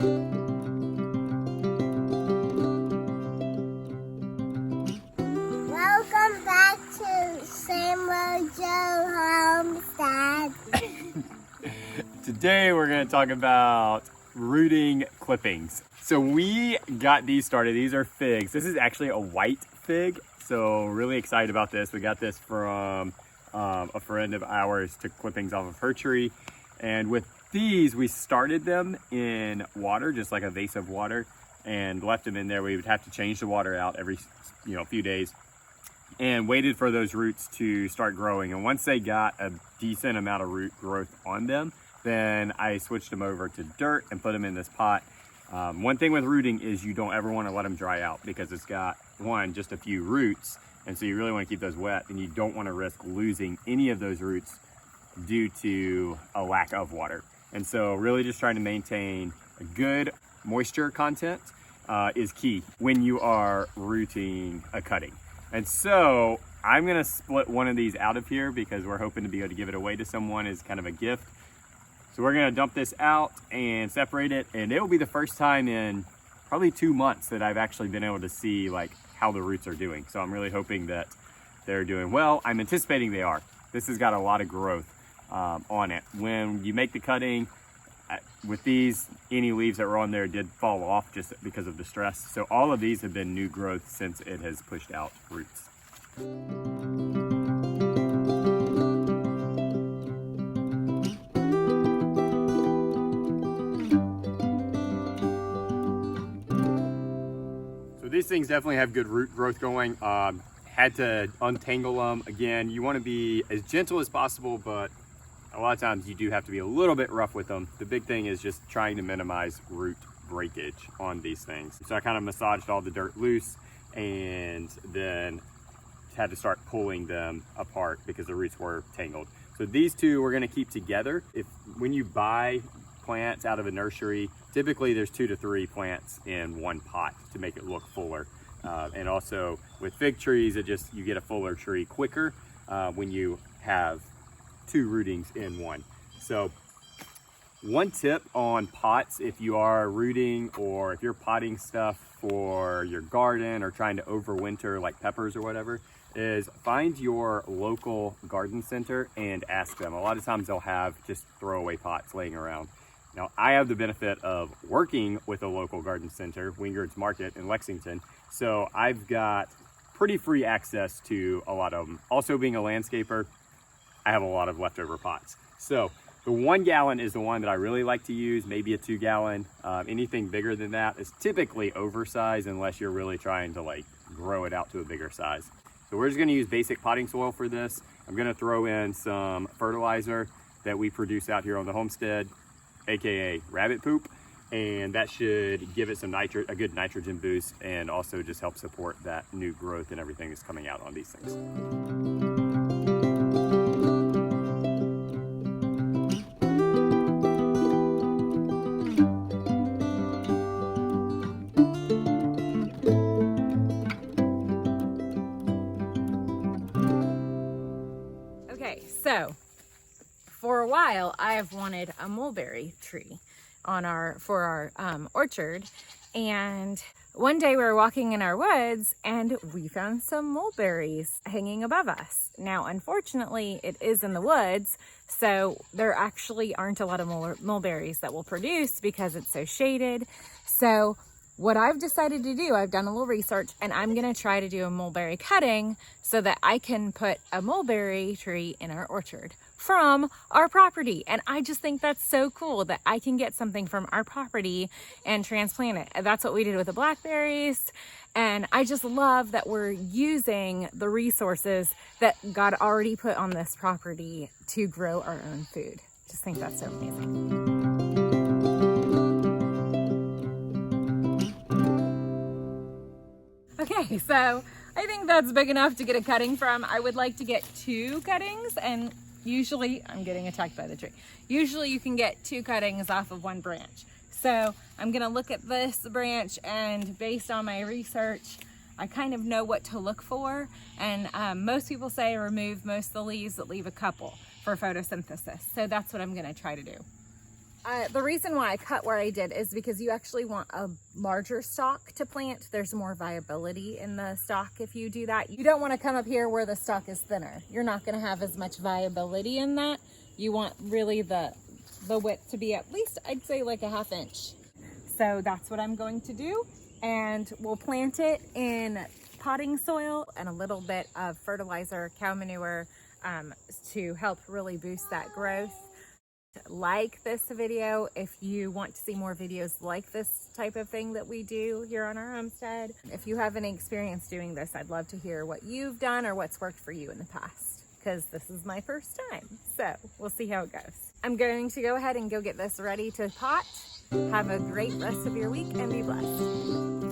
Welcome back to Samuel Joe Homestead. Today we're going to talk about rooting clippings. So we got these started. These are figs. This is actually a white fig, so really excited about this. We got this from a friend of ours, took clippings off of her tree, and with these we started them in water, just like a vase of water, and left them in there. We would have to change the water out every few days and waited for those roots to start growing. And once they got a decent amount of root growth on them, then I switched them over to dirt and put them in this pot. One thing with rooting is you don't ever want to let them dry out, because it's got, just a few roots, and so you really want to keep those wet, and you don't want to risk losing any of those roots due to a lack of water. And so really just trying to maintain a good moisture content is key when you are rooting a cutting. And so I'm gonna split one of these out of here because we're hoping to be able to give it away to someone as kind of a gift. So we're gonna dump this out and separate it, and it will be the first time in probably 2 months that I've actually been able to see like how the roots are doing. So I'm really hoping that they're doing well. I'm anticipating they are. This has got a lot of growth on it. When you make the cutting, with these, any leaves that were on there did fall off just because of the stress. So all of these have been new growth since it has pushed out roots. So these things definitely have good root growth going. Had to untangle them. Again, you want to be as gentle as possible, but a lot of times you do have to be a little bit rough with them. The big thing is just trying to minimize root breakage on these things. So I kind of massaged all the dirt loose and then had to start pulling them apart because the roots were tangled. So these two we're going to keep together. When you buy plants out of a nursery, typically there's 2 to 3 plants in one pot to make it look fuller. And also with fig trees, you get a fuller tree quicker when you have 2 rootings in one. So one tip on pots, if you are rooting or if you're potting stuff for your garden or trying to overwinter like peppers or whatever, is find your local garden center and ask them. A lot of times they'll have just throwaway pots laying around. Now I have the benefit of working with a local garden center, Wingard's Market in Lexington, so I've got pretty free access to a lot of them. Also, being a landscaper, I have a lot of leftover pots. So the 1 gallon is the one that I really like to use, maybe a 2 gallon. Anything bigger than that is typically oversized unless you're really trying to like grow it out to a bigger size. So we're just gonna use basic potting soil for this. I'm gonna throw in some fertilizer that we produce out here on the homestead, AKA rabbit poop. And that should give it some a good nitrogen boost, and also just help support that new growth and everything that's coming out on these things. Okay, so for a while I have wanted a mulberry tree for our orchard, and one day we were walking in our woods and we found some mulberries hanging above us. Now unfortunately it is in the woods, so there actually aren't a lot of mulberries that will produce because it's so shaded. So what I've decided to do, I've done a little research, and I'm gonna try to do a mulberry cutting so that I can put a mulberry tree in our orchard from our property. And I just think that's so cool that I can get something from our property and transplant it. That's what we did with the blackberries. And I just love that we're using the resources that God already put on this property to grow our own food. Just think that's so amazing. Okay, so I think that's big enough to get a cutting from. I would like to get 2 cuttings, and usually, I'm getting attacked by the tree. Usually you can get 2 cuttings off of 1 branch. So I'm gonna look at this branch, and based on my research, I kind of know what to look for. And most people say remove most of the leaves, but leave a couple for photosynthesis. So that's what I'm gonna try to do. The reason why I cut where I did is because you actually want a larger stalk to plant. There's more viability in the stalk if you do that. You don't want to come up here where the stalk is thinner. You're not going to have as much viability in that. You want really the width to be at least, I'd say, like a 1/2 inch. So that's what I'm going to do. And we'll plant it in potting soil and a little bit of fertilizer, cow manure, to help really boost that growth. Like this video if you want to see more videos like this type of thing that we do here on our homestead. If you have any experience doing this, I'd love to hear what you've done or what's worked for you in the past, because this is my first time. So we'll see how it goes. I'm going to go ahead and go get this ready to pot. Have a great rest of your week and be blessed.